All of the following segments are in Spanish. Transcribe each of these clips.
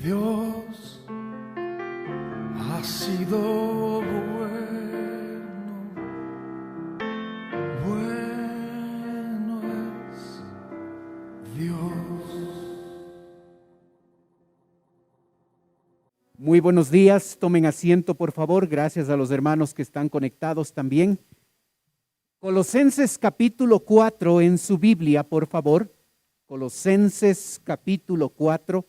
Dios ha sido bueno, bueno es Dios. Muy buenos días, tomen asiento por favor, gracias a los hermanos que están conectados también. Colosenses capítulo 4 en su Biblia, por favor. Colosenses capítulo 4.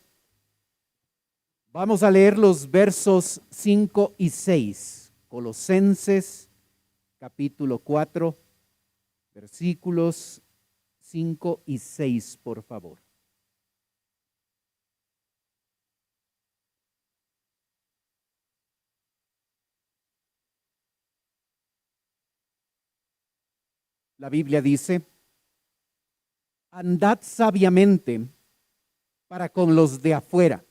Vamos a leer los versos 5 y 6. Colosenses capítulo 4, versículos 5 y 6, por favor. La Biblia dice: andad sabiamente para con los de afuera,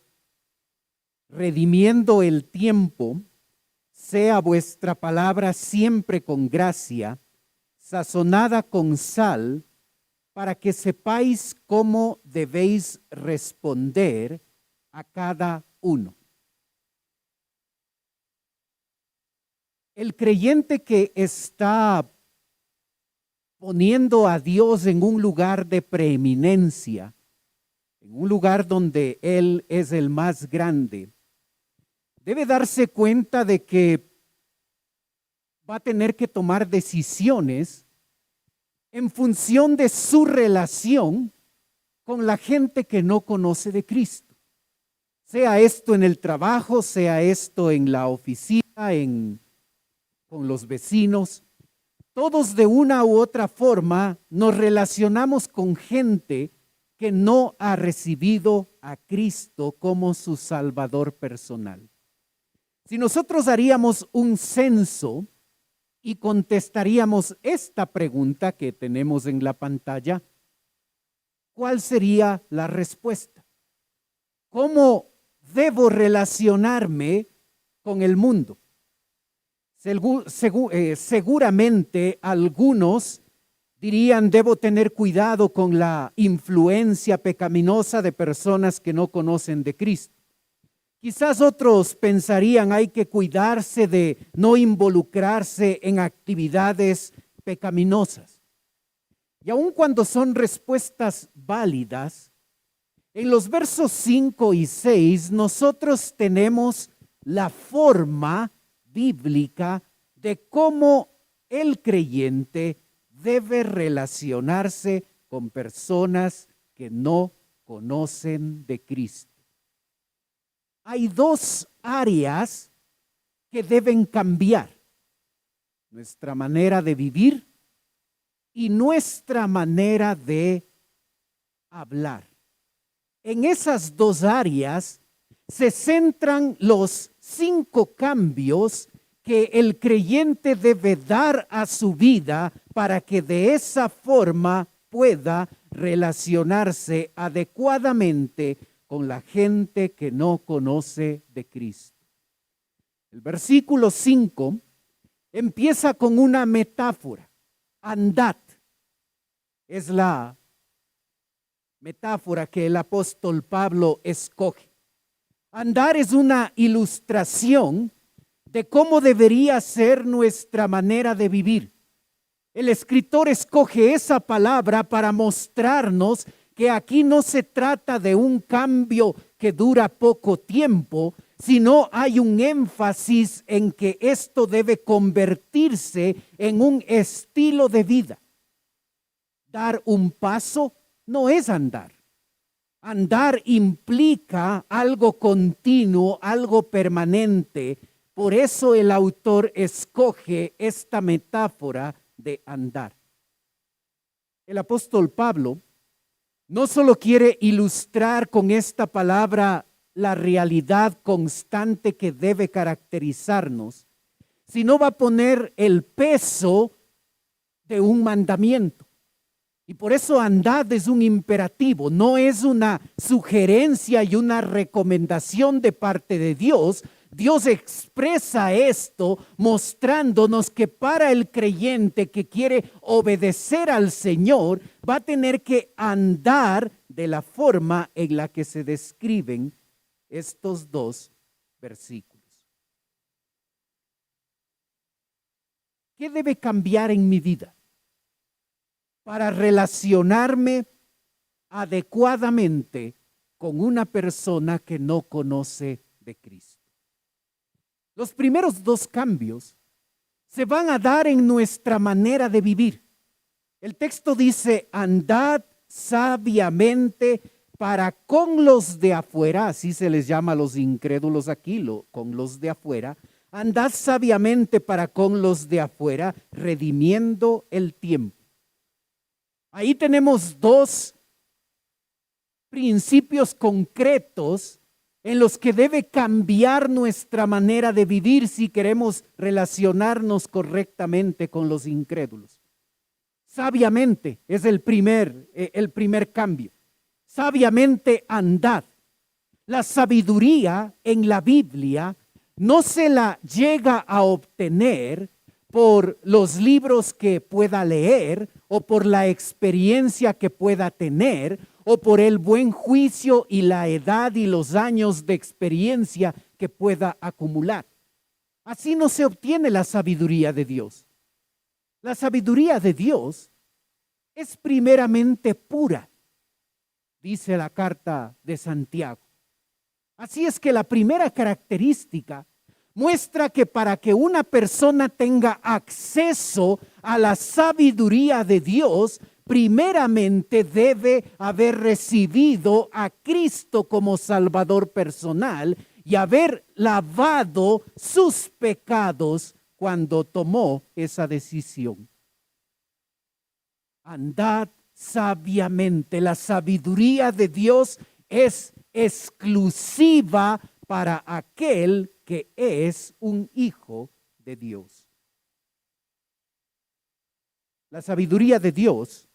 redimiendo el tiempo, sea vuestra palabra siempre con gracia, sazonada con sal, para que sepáis cómo debéis responder a cada uno. El creyente que está poniendo a Dios en un lugar de preeminencia, en un lugar donde Él es el más grande, debe darse cuenta de que va a tener que tomar decisiones en función de su relación con la gente que no conoce de Cristo. Sea esto en el trabajo, sea esto en la oficina, con los vecinos. Todos de una u otra forma nos relacionamos con gente que no ha recibido a Cristo como su Salvador personal. Si nosotros haríamos un censo y contestaríamos esta pregunta que tenemos en la pantalla, ¿cuál sería la respuesta? ¿Cómo debo relacionarme con el mundo? Seguramente algunos dirían: debo tener cuidado con la influencia pecaminosa de personas que no conocen de Cristo. Quizás otros pensarían: hay que cuidarse de no involucrarse en actividades pecaminosas. Y aun cuando son respuestas válidas, en los versos 5 y 6 nosotros tenemos la forma bíblica de cómo el creyente debe relacionarse con personas que no conocen de Cristo. Hay dos áreas que deben cambiar: nuestra manera de vivir y nuestra manera de hablar. En esas dos áreas se centran los 5 cambios que el creyente debe dar a su vida para que de esa forma pueda relacionarse adecuadamente con la gente que no conoce de Cristo. El versículo 5 empieza con una metáfora. Andad es la metáfora que el apóstol Pablo escoge. Andar es una ilustración de cómo debería ser nuestra manera de vivir. El escritor escoge esa palabra para mostrarnos que aquí no se trata de un cambio que dura poco tiempo, sino hay un énfasis en que esto debe convertirse en un estilo de vida. Dar un paso no es andar. Andar implica algo continuo, algo permanente. Por eso el autor escoge esta metáfora de andar. El apóstol Pablo no solo quiere ilustrar con esta palabra la realidad constante que debe caracterizarnos, sino va a poner el peso de un mandamiento. Y por eso andad es un imperativo, no es una sugerencia y una recomendación de parte de Dios. Dios expresa esto mostrándonos que para el creyente que quiere obedecer al Señor, va a tener que andar de la forma en la que se describen estos dos versículos. ¿Qué debe cambiar en mi vida para relacionarme adecuadamente con una persona que no conoce de Cristo? Los primeros dos cambios se van a dar en nuestra manera de vivir. El texto dice, andad sabiamente para con los de afuera, así se les llama a los incrédulos aquí, con los de afuera, andad sabiamente para con los de afuera, redimiendo el tiempo. Ahí tenemos dos principios concretos en los que debe cambiar nuestra manera de vivir si queremos relacionarnos correctamente con los incrédulos. Sabiamente es el primer cambio. Sabiamente andad. La sabiduría en la Biblia no se la llega a obtener por los libros que pueda leer o por la experiencia que pueda tener o por el buen juicio y la edad y los años de experiencia que pueda acumular. Así no se obtiene la sabiduría de Dios. La sabiduría de Dios es primeramente pura, dice la carta de Santiago. Así es que la primera característica muestra que para que una persona tenga acceso a la sabiduría de Dios, primeramente debe haber recibido a Cristo como Salvador personal y haber lavado sus pecados cuando tomó esa decisión. Andad sabiamente. La sabiduría de Dios es exclusiva para aquel que es un hijo de Dios. La sabiduría de Dios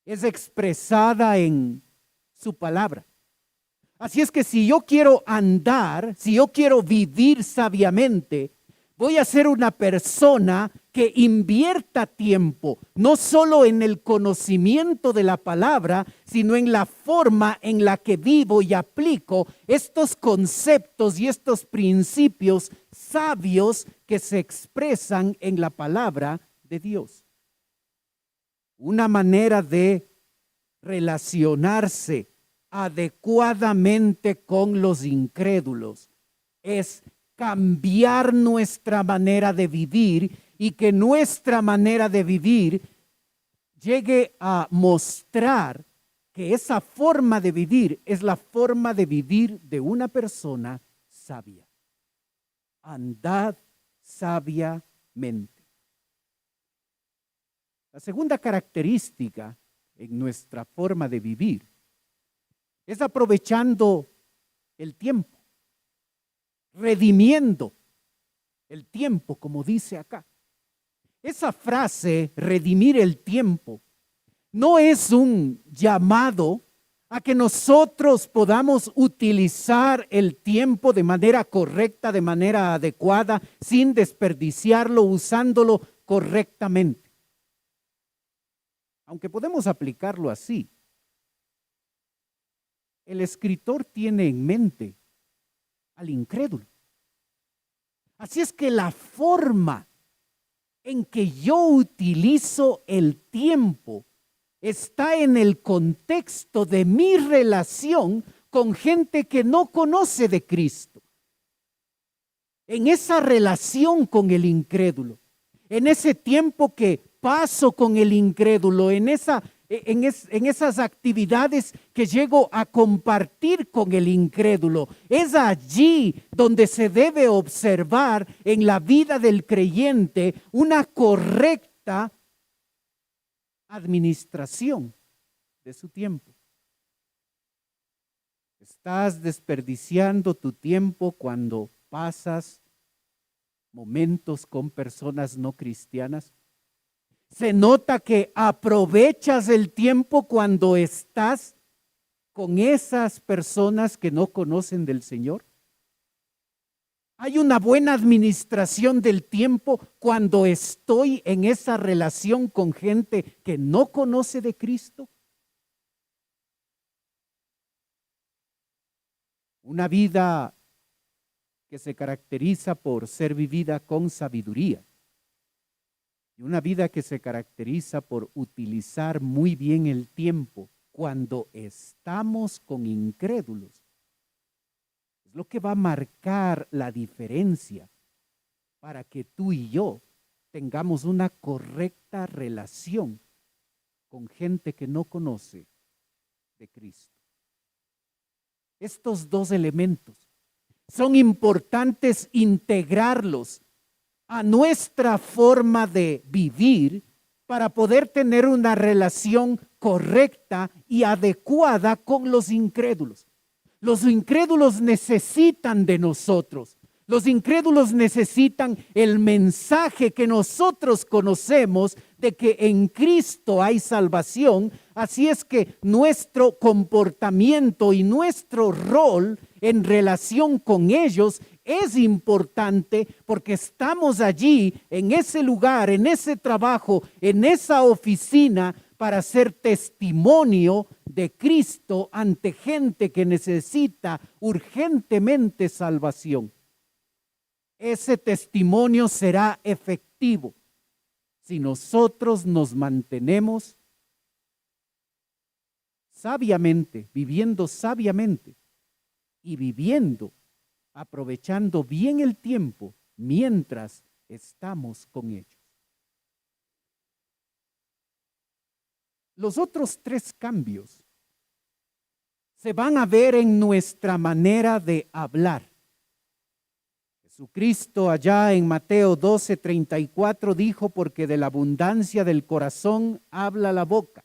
es expresada en su palabra. Así es que si yo quiero andar, si yo quiero vivir sabiamente, voy a ser una persona que invierta tiempo, no solo en el conocimiento de la palabra, sino en la forma en la que vivo y aplico estos conceptos y estos principios sabios que se expresan en la palabra de Dios. Una manera de relacionarse adecuadamente con los incrédulos es cambiar nuestra manera de vivir y que nuestra manera de vivir llegue a mostrar que esa forma de vivir es la forma de vivir de una persona sabia. Andad sabiamente. La segunda característica en nuestra forma de vivir es aprovechando el tiempo, redimiendo el tiempo, como dice acá. Esa frase, redimir el tiempo, no es un llamado a que nosotros podamos utilizar el tiempo de manera correcta, de manera adecuada, sin desperdiciarlo, usándolo correctamente. Aunque podemos aplicarlo así, el escritor tiene en mente al incrédulo. Así es que la forma en que yo utilizo el tiempo está en el contexto de mi relación con gente que no conoce de Cristo. En esa relación con el incrédulo, en ese tiempo que paso con el incrédulo, en esas actividades que llego a compartir con el incrédulo. Es allí donde se debe observar en la vida del creyente una correcta administración de su tiempo. Estás desperdiciando tu tiempo cuando pasas momentos con personas no cristianas. Se nota que aprovechas el tiempo cuando estás con esas personas que no conocen del Señor. Hay una buena administración del tiempo cuando estoy en esa relación con gente que no conoce de Cristo. una vida que se caracteriza por ser vivida con sabiduría y una vida que se caracteriza por utilizar muy bien el tiempo cuando estamos con incrédulos. Es lo que va a marcar la diferencia para que tú y yo tengamos una correcta relación con gente que no conoce de Cristo. Estos dos elementos son importantes integrarlos a nuestra forma de vivir para poder tener una relación correcta y adecuada con los incrédulos. Los incrédulos necesitan de nosotros. Los incrédulos necesitan el mensaje que nosotros conocemos de que en Cristo hay salvación. Así es que nuestro comportamiento y nuestro rol en relación con ellos es importante porque estamos allí, en ese lugar, en ese trabajo, en esa oficina, para ser testimonio de Cristo ante gente que necesita urgentemente salvación. Ese testimonio será efectivo si nosotros nos mantenemos sabiamente, viviendo sabiamente y viviendo, aprovechando bien el tiempo mientras estamos con ellos. Los otros tres cambios se van a ver en nuestra manera de hablar. Jesucristo allá en Mateo 12:34 dijo, porque de la abundancia del corazón habla la boca,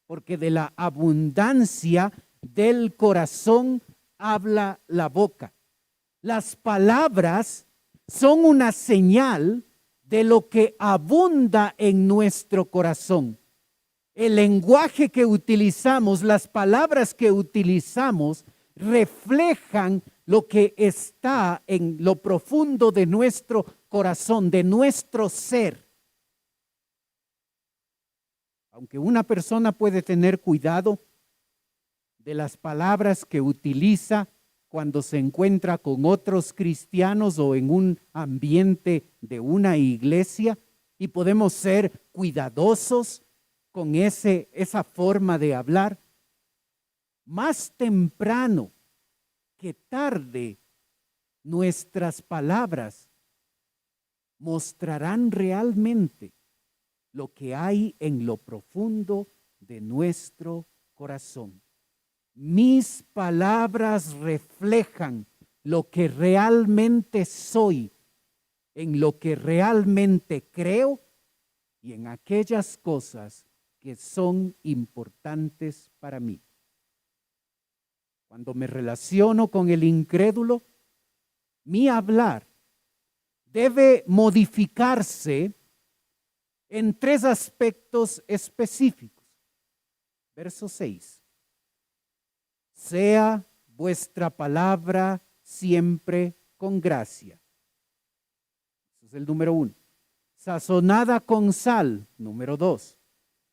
porque de la abundancia del corazón habla la boca. Las palabras son una señal de lo que abunda en nuestro corazón. El lenguaje que utilizamos, las palabras que utilizamos, reflejan lo que está en lo profundo de nuestro corazón, de nuestro ser. Aunque una persona puede tener cuidado de las palabras que utiliza cuando se encuentra con otros cristianos o en un ambiente de una iglesia, y podemos ser cuidadosos con esa forma de hablar, más temprano que tarde nuestras palabras mostrarán realmente lo que hay en lo profundo de nuestro corazón. Mis palabras reflejan lo que realmente soy, en lo que realmente creo y en aquellas cosas que son importantes para mí. Cuando me relaciono con el incrédulo, mi hablar debe modificarse en tres aspectos específicos. Verso 6. Sea vuestra palabra siempre con gracia. Ese es el número 1. Sazonada con sal, número 2.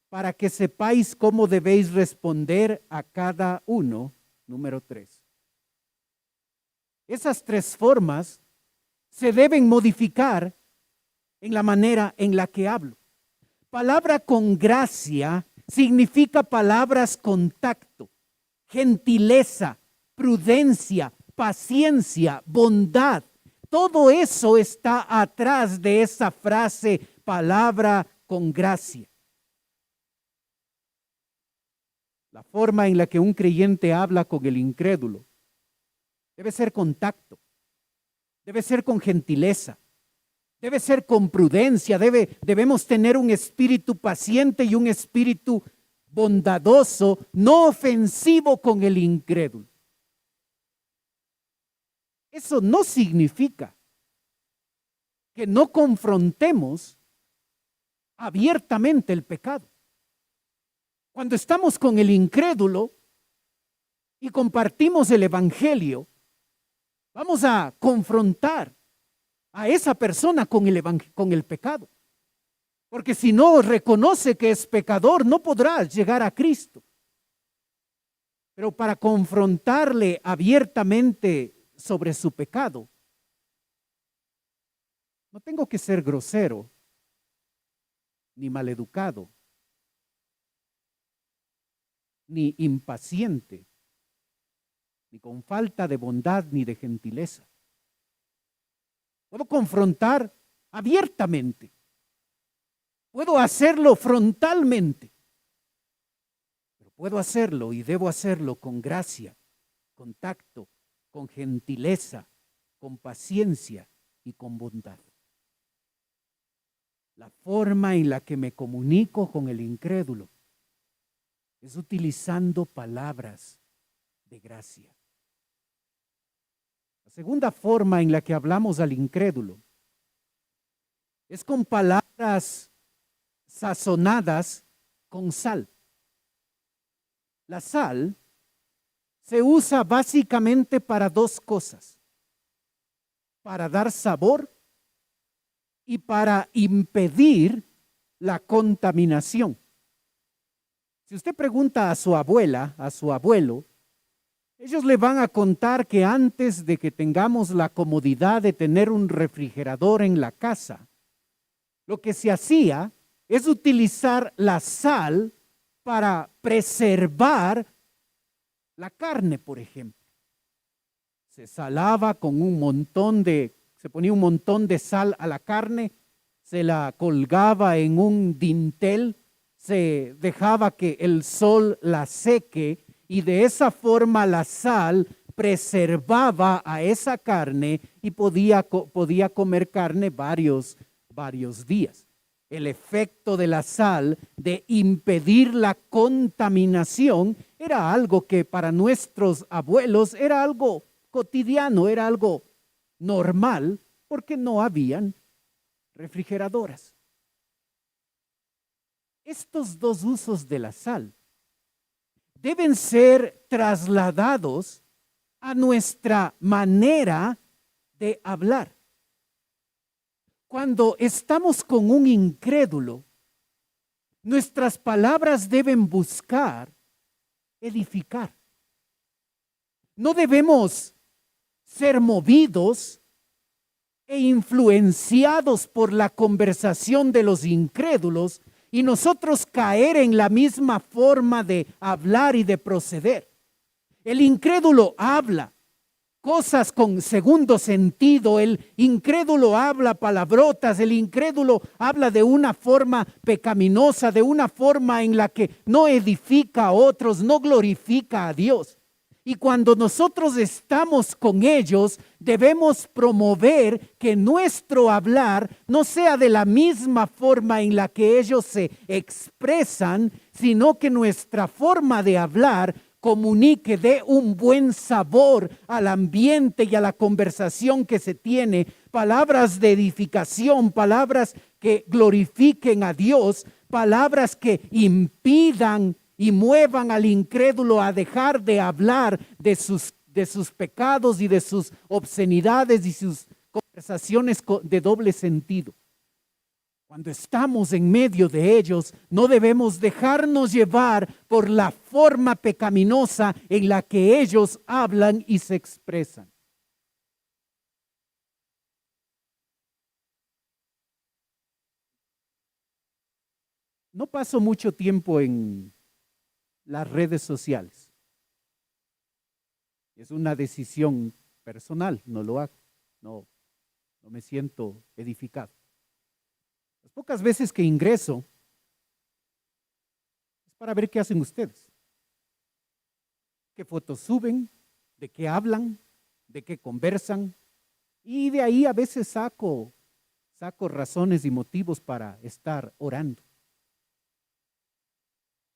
Para que sepáis cómo debéis responder a cada uno, número 3. Esas tres formas se deben modificar en la manera en la que hablo. Palabra con gracia significa palabras con tacto, gentileza, prudencia, paciencia, bondad. Todo eso está atrás de esa frase, palabra con gracia. La forma en la que un creyente habla con el incrédulo debe ser con tacto, debe ser con gentileza, debe ser con prudencia, debemos tener un espíritu paciente y un espíritu bondadoso, no ofensivo con el incrédulo. Eso no significa que no confrontemos abiertamente el pecado. Cuando estamos con el incrédulo y compartimos el evangelio, vamos a confrontar a esa persona con el pecado. Porque si no reconoce que es pecador, no podrá llegar a Cristo. pero para confrontarle abiertamente sobre su pecado, no tengo que ser grosero ni maleducado, ni impaciente, ni con falta de bondad ni de gentileza. Puedo confrontar abiertamente. Puedo hacerlo frontalmente. Pero puedo hacerlo y debo hacerlo con gracia, con tacto, con gentileza, con paciencia y con bondad. La forma en la que me comunico con el incrédulo es utilizando palabras de gracia. La segunda forma en la que hablamos al incrédulo es con palabras sazonadas con sal. La sal se usa básicamente para dos cosas: para dar sabor y para impedir la contaminación. Si usted pregunta a su abuela, a su abuelo, ellos le van a contar que antes de que tengamos la comodidad de tener un refrigerador en la casa, lo que se hacía es utilizar la sal para preservar la carne, por ejemplo. Se salaba con se ponía un montón de sal a la carne, se la colgaba en un dintel, se dejaba que el sol la seque y de esa forma la sal preservaba a esa carne y podía comer carne varios días. El efecto de la sal de impedir la contaminación era algo que para nuestros abuelos era algo cotidiano, era algo normal, porque no habían refrigeradoras. Estos dos usos de la sal deben ser trasladados a nuestra manera de hablar. Cuando estamos con un incrédulo, nuestras palabras deben buscar edificar. No debemos ser movidos e influenciados por la conversación de los incrédulos y nosotros caer en la misma forma de hablar y de proceder. El incrédulo habla cosas con segundo sentido, el incrédulo habla palabrotas, el incrédulo habla de una forma pecaminosa, de una forma en la que no edifica a otros, no glorifica a Dios. Y cuando nosotros estamos con ellos, debemos promover que nuestro hablar no sea de la misma forma en la que ellos se expresan, sino que nuestra forma de hablar comunique, dé un buen sabor al ambiente y a la conversación que se tiene, palabras de edificación, palabras que glorifiquen a Dios, palabras que impidan y muevan al incrédulo a dejar de hablar de sus pecados y de sus obscenidades y sus conversaciones de doble sentido. Cuando estamos en medio de ellos, no debemos dejarnos llevar por la forma pecaminosa en la que ellos hablan y se expresan. No paso mucho tiempo en las redes sociales. Es una decisión personal, no lo hago, no me siento edificado. Las pocas veces que ingreso es para ver qué hacen ustedes, qué fotos suben, de qué hablan, de qué conversan, y de ahí a veces saco razones y motivos para estar orando.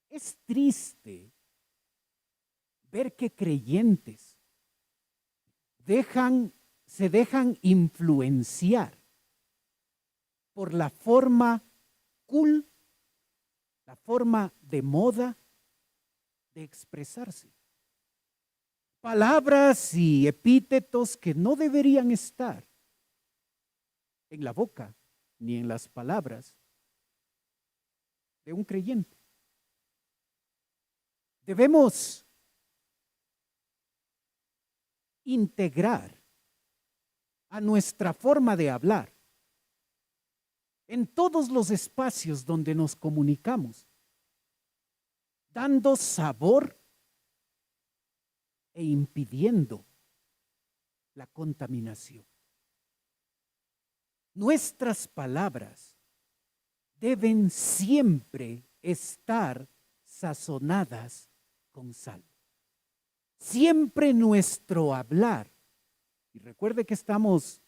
Es triste ver que creyentes se dejan influenciar por la forma cool, la forma de moda de expresarse. Palabras y epítetos que no deberían estar en la boca ni en las palabras de un creyente. Debemos integrar a nuestra forma de hablar en todos los espacios donde nos comunicamos, dando sabor e impidiendo la contaminación. Nuestras palabras deben siempre estar sazonadas con sal. Siempre nuestro hablar, y recuerde que estamos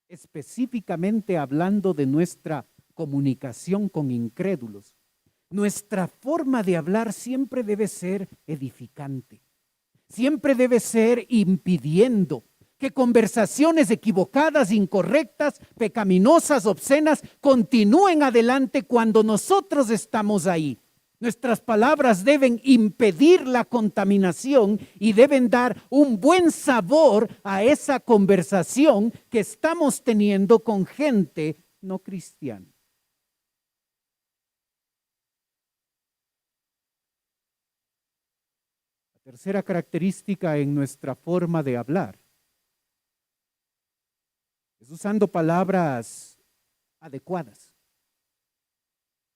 específicamente hablando de nuestra comunicación con incrédulos, nuestra forma de hablar siempre debe ser edificante, siempre debe ser impidiendo que conversaciones equivocadas, incorrectas, pecaminosas, obscenas, continúen adelante cuando nosotros estamos ahí. Nuestras palabras deben impedir la contaminación y deben dar un buen sabor a esa conversación que estamos teniendo con gente no cristiana. La tercera característica en nuestra forma de hablar es usando palabras adecuadas,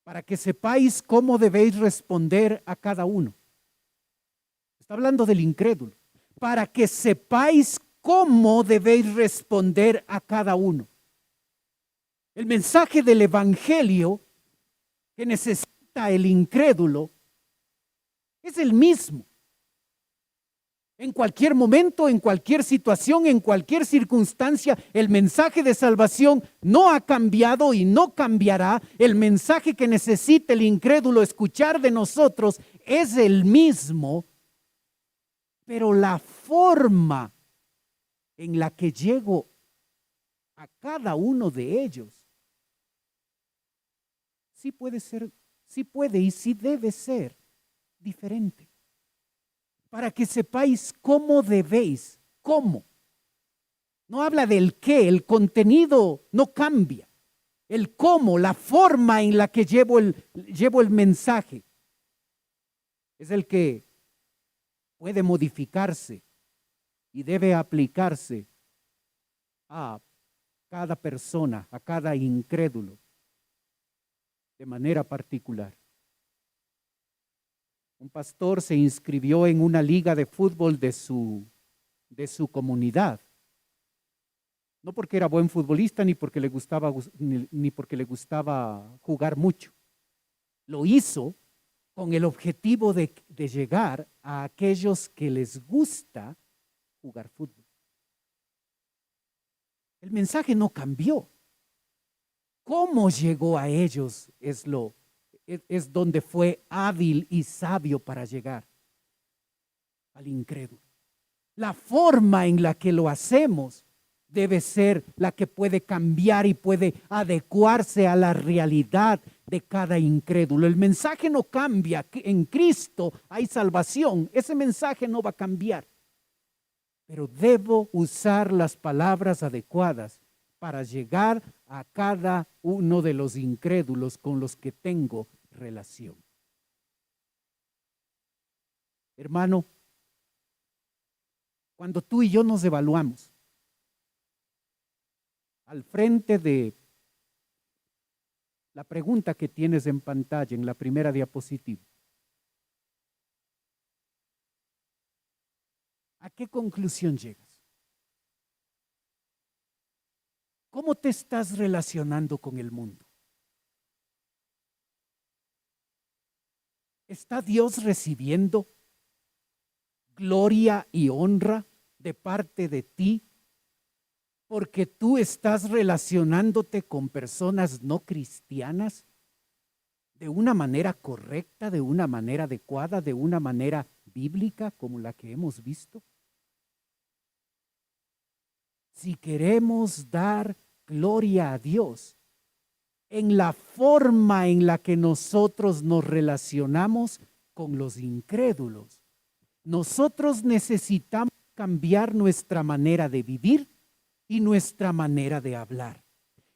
para que sepáis cómo debéis responder a cada uno. Está hablando del incrédulo. Para que sepáis cómo debéis responder a cada uno. El mensaje del evangelio que necesita el incrédulo es el mismo. En cualquier momento, en cualquier situación, en cualquier circunstancia, el mensaje de salvación no ha cambiado y no cambiará. El mensaje que necesita el incrédulo escuchar de nosotros es el mismo, pero la forma en la que llego a cada uno de ellos sí puede ser, sí puede y sí debe ser diferente. Para que sepáis cómo debéis, cómo. No habla del qué, el contenido no cambia. El cómo, la forma en la que llevo el mensaje, es el que puede modificarse y debe aplicarse a cada persona, a cada incrédulo, de manera particular. Un pastor se inscribió en una liga de fútbol de su comunidad. No porque era buen futbolista ni porque le gustaba jugar mucho. Lo hizo con el objetivo de llegar a aquellos que les gusta jugar fútbol. El mensaje no cambió. ¿Cómo llegó a ellos? Es donde fue hábil y sabio para llegar al incrédulo. La forma en la que lo hacemos debe ser la que puede cambiar y puede adecuarse a la realidad de cada incrédulo. El mensaje no cambia. En Cristo hay salvación. Ese mensaje no va a cambiar. Pero debo usar las palabras adecuadas para llegar a cada uno de los incrédulos con los que tengo relación. Hermano, cuando tú y yo nos evaluamos al frente de la pregunta que tienes en pantalla en la primera diapositiva, ¿a qué conclusión llegas? ¿Cómo te estás relacionando con el mundo? ¿Está Dios recibiendo gloria y honra de parte de ti porque tú estás relacionándote con personas no cristianas de una manera correcta, de una manera adecuada, de una manera bíblica como la que hemos visto? Si queremos dar gloria a Dios en la forma en la que nosotros nos relacionamos con los incrédulos, nosotros necesitamos cambiar nuestra manera de vivir y nuestra manera de hablar.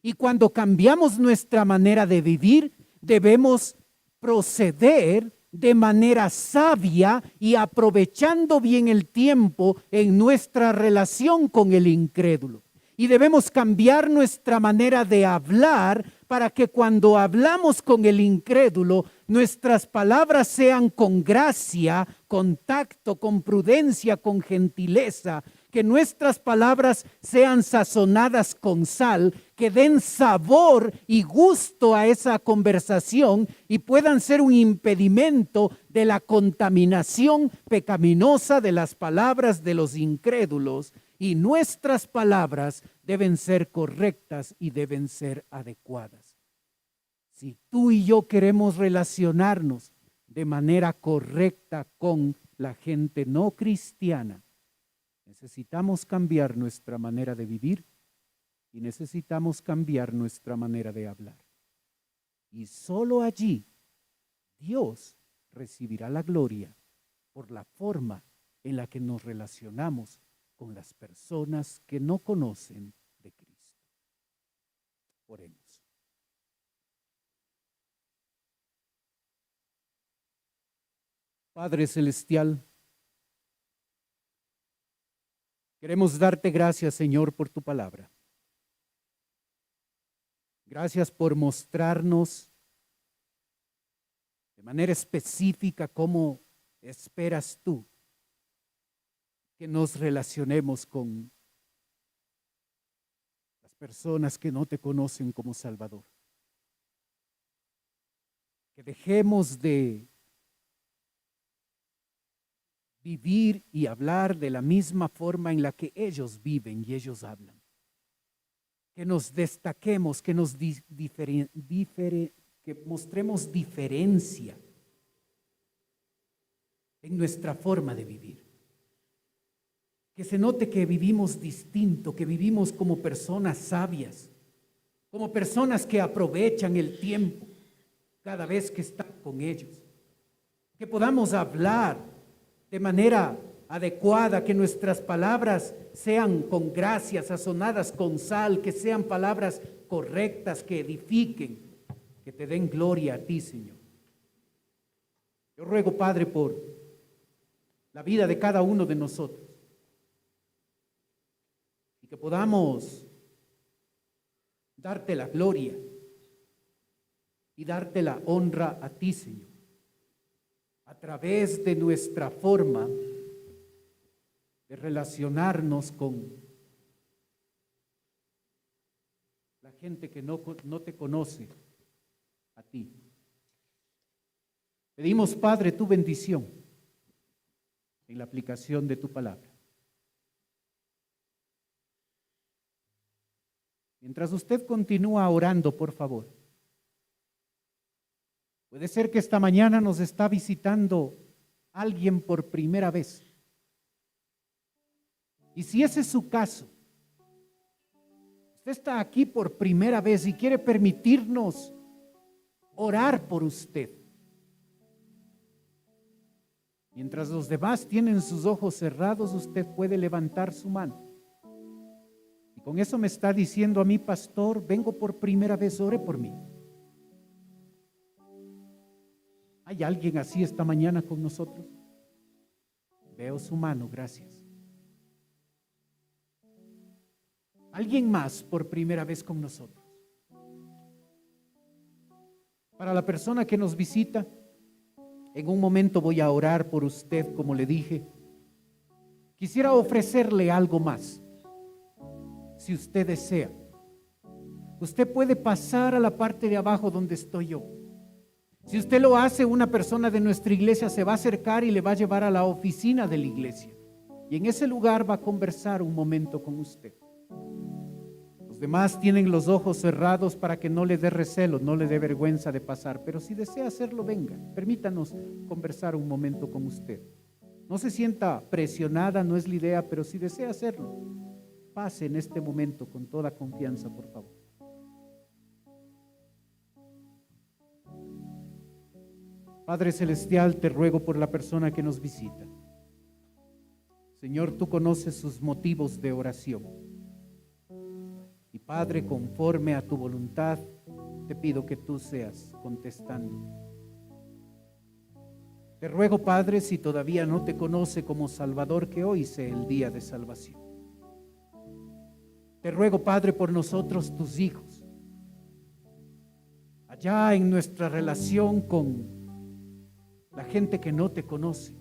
Y cuando cambiamos nuestra manera de vivir, debemos proceder de manera sabia y aprovechando bien el tiempo en nuestra relación con el incrédulo. Y debemos cambiar nuestra manera de hablar para que cuando hablamos con el incrédulo, nuestras palabras sean con gracia, con tacto, con prudencia, con gentileza, que nuestras palabras sean sazonadas con sal, que den sabor y gusto a esa conversación y puedan ser un impedimento de la contaminación pecaminosa de las palabras de los incrédulos. Y nuestras palabras deben ser correctas y deben ser adecuadas. Si tú y yo queremos relacionarnos de manera correcta con la gente no cristiana, necesitamos cambiar nuestra manera de vivir y necesitamos cambiar nuestra manera de hablar. Y solo allí Dios recibirá la gloria por la forma en la que nos relacionamos con las personas que no conocen de Cristo. Oremos. Padre Celestial, queremos darte gracias, Señor, por tu palabra. Gracias por mostrarnos de manera específica cómo esperas tú que nos relacionemos con las personas que no te conocen como Salvador. Que dejemos de vivir y hablar de la misma forma en la que ellos viven y ellos hablan. Que nos destaquemos, que nos que mostremos diferencia en nuestra forma de vivir. Que se note que vivimos distinto, que vivimos como personas sabias, como personas que aprovechan el tiempo cada vez que están con ellos. Que podamos hablar de manera adecuada, que nuestras palabras sean con gracia, sazonadas con sal, que sean palabras correctas, que edifiquen, que te den gloria a ti, Señor. Yo ruego, Padre, por la vida de cada uno de nosotros, y que podamos darte la gloria y darte la honra a ti, Señor, a través de nuestra forma de relacionarnos con la gente que no te conoce a ti. Pedimos, Padre, tu bendición en la aplicación de tu palabra. Mientras usted continúa orando, por favor. Puede ser que esta mañana nos está visitando alguien por primera vez. Y si ese es su caso, usted está aquí por primera vez y quiere permitirnos orar por usted. Mientras los demás tienen sus ojos cerrados, usted puede levantar su mano. Y con eso me está diciendo a mí, pastor, vengo por primera vez, ore por mí. ¿Hay alguien así esta mañana con nosotros? Veo su mano, gracias. ¿Alguien más por primera vez con nosotros? Para la persona que nos visita, en un momento voy a orar por usted, como le dije. Quisiera ofrecerle algo más. Si usted desea, usted puede pasar a la parte de abajo donde estoy yo. Si usted lo hace, una persona de nuestra iglesia se va a acercar y le va a llevar a la oficina de la iglesia. Y en ese lugar va a conversar un momento con usted. Los demás tienen los ojos cerrados para que no le dé recelo, no le dé vergüenza de pasar. Pero si desea hacerlo, venga, permítanos conversar un momento con usted. No se sienta presionada, no es la idea, pero si desea hacerlo, pase en este momento con toda confianza, por favor. Padre Celestial, te ruego por la persona que nos visita. Señor, tú conoces sus motivos de oración. Y Padre, conforme a tu voluntad, te pido que tú seas contestando. Te ruego, Padre, si todavía no te conoce como Salvador, que hoy sea el día de salvación. Te ruego, Padre, por nosotros, tus hijos, allá en nuestra relación con la gente que no te conoce.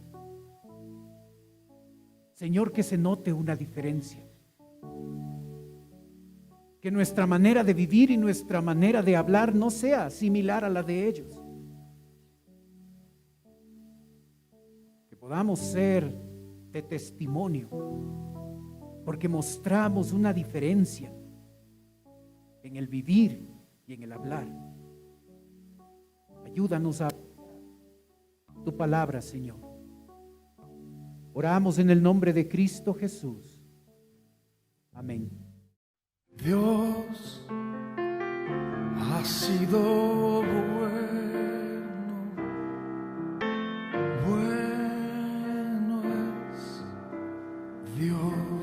Señor, que se note una diferencia. Que nuestra manera de vivir y nuestra manera de hablar no sea similar a la de ellos. Que podamos ser de testimonio, porque mostramos una diferencia en el vivir y en el hablar. Ayúdanos a tu palabra, Señor. Oramos en el nombre de Cristo Jesús. Amén. Dios ha sido bueno, bueno es Dios.